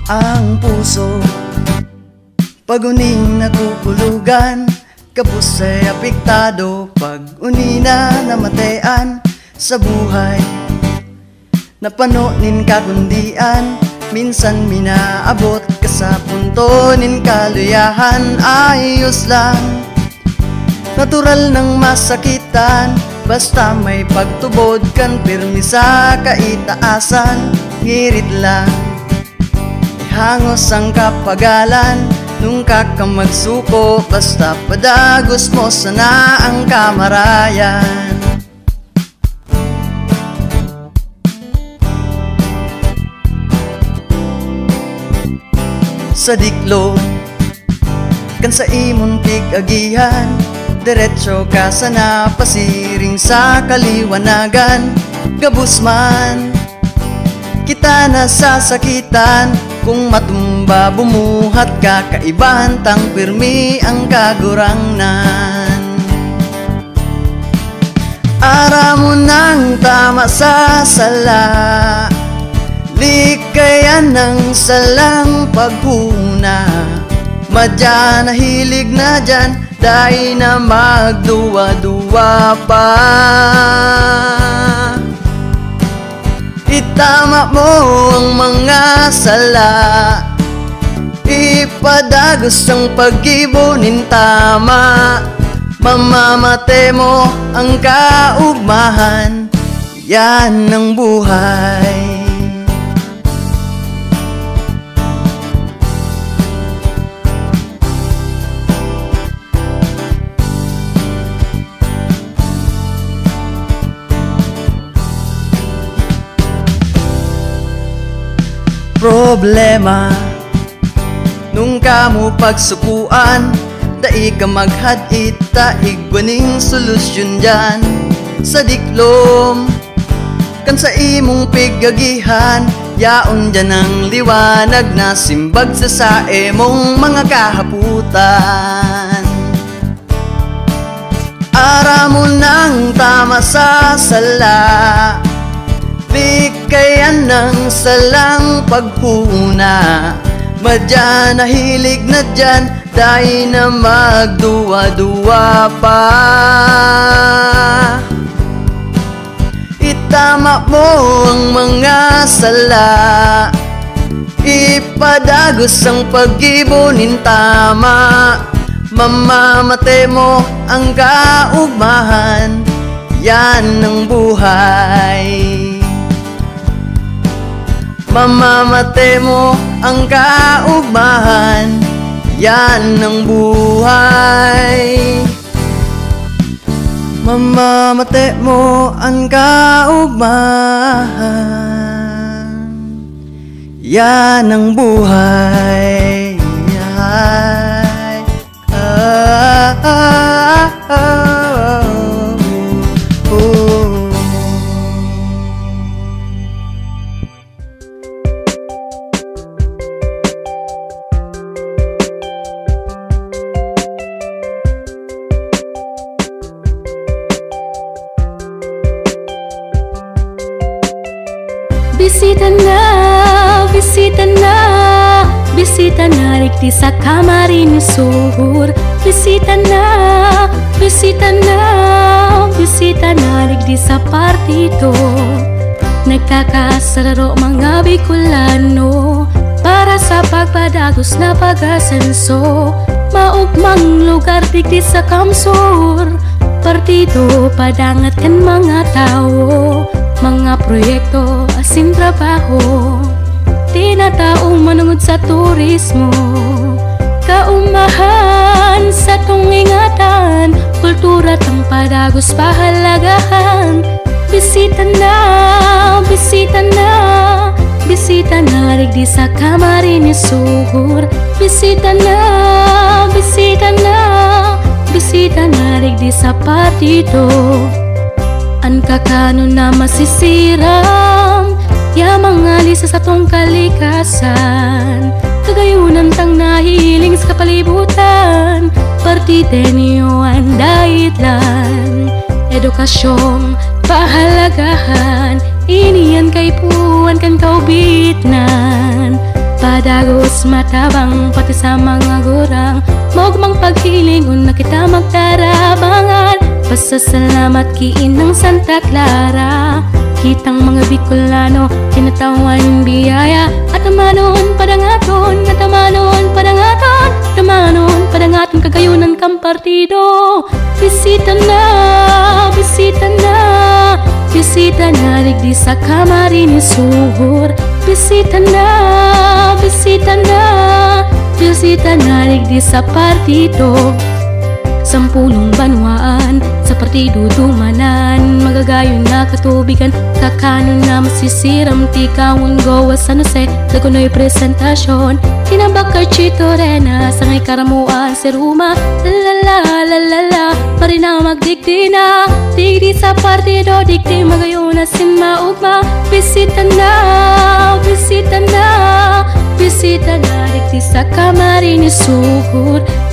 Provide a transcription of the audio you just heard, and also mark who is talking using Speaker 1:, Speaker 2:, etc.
Speaker 1: ang puso. Pag-uning natutulugan, kapos ay apektado. Pag-uni na namatayan sa buhay, napanonin kakundian. Minsan minaabot ka sa punto nin kaluyahan. Ayos lang, natural ng masakitan, basta may pagtubod kan pirmi sa kaitaasan. Ngirit lang, ihangos ang kapagalan, nung kakamagsuko, basta padagos mo sana ang kamarayan. Sa diklo, kan sa imong tig-agihan, diretso ka sana pasiring sa kaliwanagan. Gabusman, kita nasasakitan, kung matumba bumuhat ka, kaibahan tang pirmi ang kagurangnan. Ara mo nang tama sa sala, likayan ng salang paghuna. Madya nahilig na dyan, dahil na magduwa-duwa pa. Itama mo ang mga sala, ipadagos ang pag-ibunin tama. Mamamate mo ang kaugmahan, yan ang buhay. Problema nung kamo pagsukuan, dai ka maghadit taig baning solusyon dyan. Sa diklom, kan sa imong pigagihan, yaon dyan ang liwanag na simbag sa sae mong mga kahaputan. Ara mo nang tama sa sala, likayan ng salang paghuna. Madya nahilig na dyan, dahil na magduwa-duwa pa. Itama mo ang mga sala, ipadagos ang pag-ibunin tama. Mamamate mo ang kaugmahan, yan ang buhay. Mamamate mo ang kaugmahan, yan ang buhay. Mamamate mo ang kaugmahan, yan ang buhay.
Speaker 2: Bisita na, bisita na, bisita na rikti sa kamarin ni Sur. Bisita na, bisita na, bisita na rikti sa partido. Nagkakasararo mga Bicolano para sa pagpadagos na pag-asenso. Maugmang lugar rikti sa Kamsur, partido padangat kan mga tao. Mga proyekto asin trabaho, tinataong manungod sa turismo. Kaumahan sa tungingatan, kultura tang padagos pahalagahan. Bisita na, bisita na, bisita na rigdi sa kamarin ni Sur. Bisita na, bisita na, bisita na rigdi sa partido. An kakano na masisiram, ya mga lisa sa tong kalikasan. Kagayunan tang nahiling sa kapalibutan, partidenyo ang daitlan. Edukasyong pahalagahan, iniyan kay puwan kan kaubitnan. Madagos matabang pati sa mga gurang, maugmang paghiling una kita magtarabangan. Pasasalamat kiin ng Santa Clara, kitang mga Bicolano kinatawan biyaya. At amanon padangaton, at amanon padangaton, tamanon padangaton kagayunan kang partido. Bisita na, bisita na, bisita na digdi sa Camarines Sur. Bisita na, bisita na, bisita na digdi sa partido. 10 banwaan sa partido dumanan, magagayon na katubigan, kakanon na masisiram, tikawon gawa San Jose, Lagunoy presentasyon, tinabakar Chito Rena, sangay karamuan si Ruma, lalala, lalala, marina magdigdi na, digdi sa partido, digdi magayon na si Maugma. Bisita na, bisita na, bisita na digdi sa Camarines Sur.